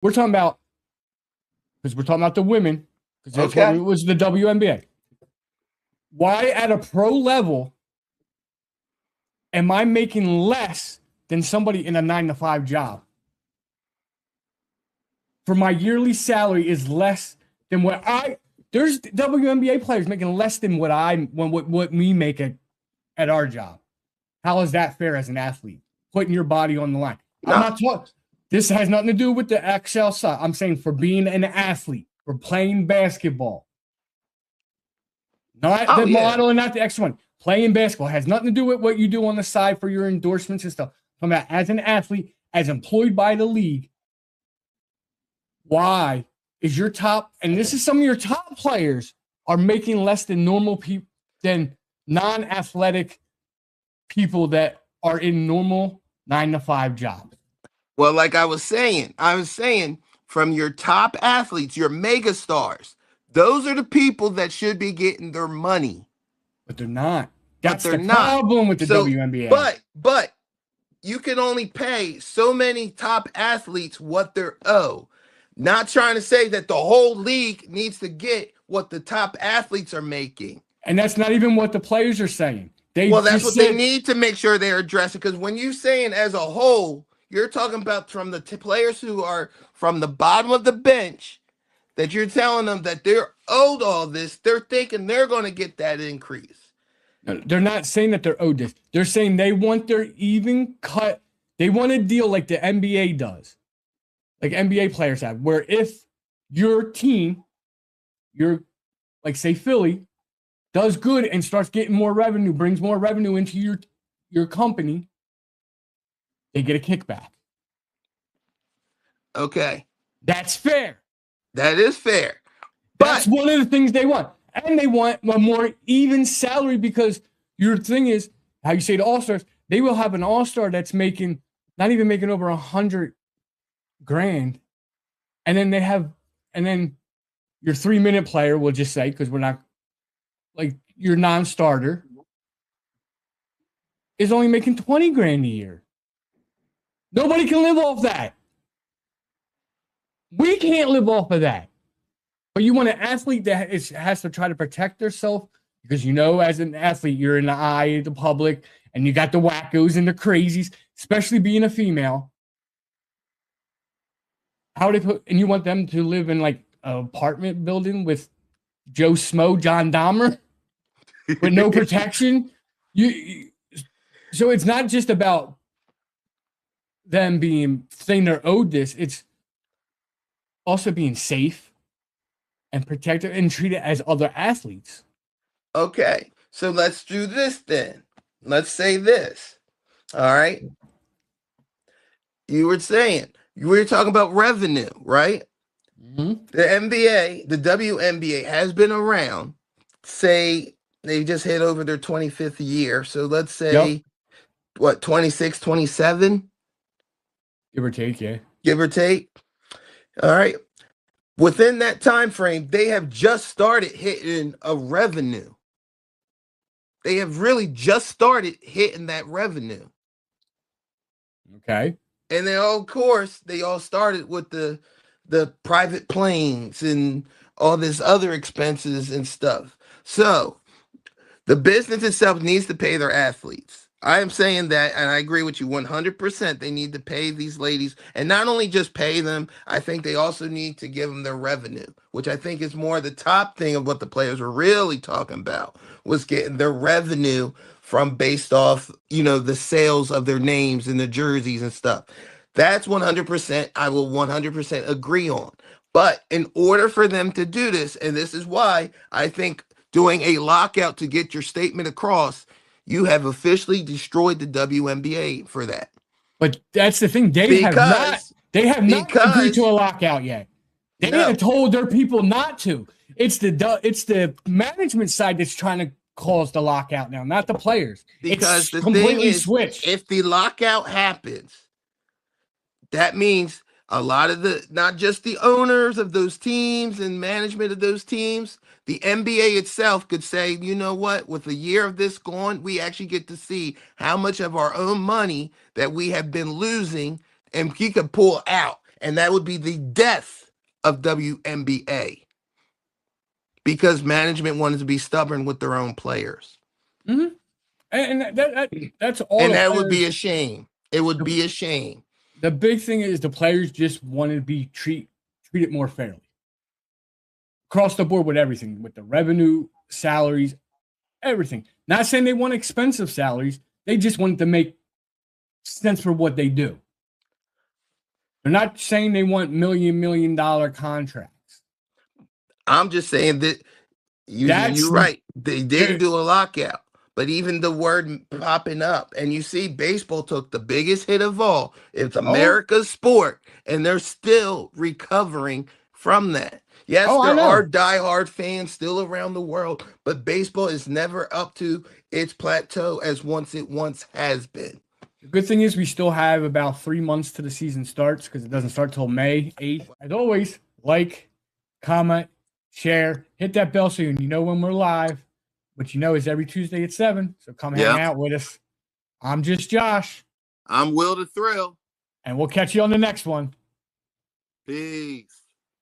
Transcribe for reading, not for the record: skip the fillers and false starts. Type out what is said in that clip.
We're talking about, because we're talking about the women, because that's what it was, the WNBA. Why at a pro level am I making less than somebody in a 9-to-5 job? For my yearly salary is less than what there's WNBA players making less than what we make at our job. How is that fair as an athlete? Putting your body on the line. No. I'm not talking. This has nothing to do with the Excel side. I'm saying for being an athlete, for playing basketball. Not the model and not the extra one. Playing basketball has nothing to do with what you do on the side for your endorsements and stuff. I'm about as an athlete, as employed by the league. Why is your top, and this is some of your top players are making less than normal people, than non-athletic people that are in normal 9-to-5 jobs? Well, like I was saying from your top athletes, your mega stars, those are the people that should be getting their money. But they're not. That's the problem with the WNBA. But you can only pay so many top athletes what they're owed. Not trying to say that the whole league needs to get what the top athletes are making. And that's not even what the players are saying. That's what they need to make sure they're addressing. Because when you're saying as a whole, you're talking about from the players who are from the bottom of the bench, that you're telling them that they're owed all this. They're thinking they're going to get that increase. No, they're not saying that they're owed this. They're saying they want their even cut. They want a deal like the NBA does, like NBA players have, where if your team, like say Philly, does good and starts getting more revenue, brings more revenue into your company, they get a kickback. Okay. That's fair. That is fair. That's one of the things they want. And they want a more even salary, because your thing is, how you say the All-Stars, they will have an All-Star that's not even making over $100,000. And then your 3-minute player, we'll just say, because we're not, like your non-starter, is only making $20,000 a year. Nobody can live off that. We can't live off of that. But you want an athlete that has to try to protect themselves, because as an athlete, you're in the eye of the public, and you got the wackos and the crazies, especially being a female. And you want them to live in like an apartment building with Joe Smo, John Dahmer, with no protection. So it's not just about them saying they're owed this. It's also being safe and protected and treated as other athletes. Okay, so let's do this then. Let's say this. All right. You were talking about revenue, right? Mm-hmm. The NBA, the WNBA has been around. Say they just hit over their 25th year. So let's say, 26, 27? Give or take, yeah. Give or take. All right. Within that time frame, they have just started hitting a revenue. They have really just started hitting that revenue. Okay. And then, of course, they all started with the private planes and all this other expenses and stuff. So the business itself needs to pay their athletes. I am saying that, and I agree with you 100%. They need to pay these ladies, and not only just pay them, I think they also need to give them their revenue, which I think is more the top thing of what the players were really talking about, was getting their revenue from based off, the sales of their names and the jerseys and stuff. That's 100%. I will 100% agree on. But in order for them to do this, and this is why I think doing a lockout to get your statement across, you have officially destroyed the WNBA for that. But that's the thing. They have not agreed to a lockout yet. They have told their people not to. It's the management side that's trying to cause the lockout now, not the players. Because it's the completely thing is, switched. If the lockout happens, that means a lot of not just the owners of those teams and management of those teams, the NBA itself could say, you know what, with a year of this gone, we actually get to see how much of our own money that we have been losing, and we could pull out. And that would be the death of WNBA because management wanted to be stubborn with their own players. Mm-hmm. And that's all. And the that players, would be a shame. It would be a shame. The big thing is the players just wanted to be treated more fairly across the board with everything, with the revenue, salaries, everything. Not saying they want expensive salaries. They just wanted to make sense for what they do. They're not saying they want million dollar contracts. I'm just saying that you're right. They didn't do a lockout, but even the word popping up, and you see baseball took the biggest hit of all. It's America's sport, and they're still recovering from that. Yes, there are diehard fans still around the world, but baseball is never up to its plateau as it once has been. The good thing is we still have about 3 months to the season starts because it doesn't start till May 8th. As always, like, comment, share, hit that bell so you know when we're live, which is every Tuesday at 7. So come hang out with us. I'm just Josh. I'm Will the Thrill. And we'll catch you on the next one. Peace.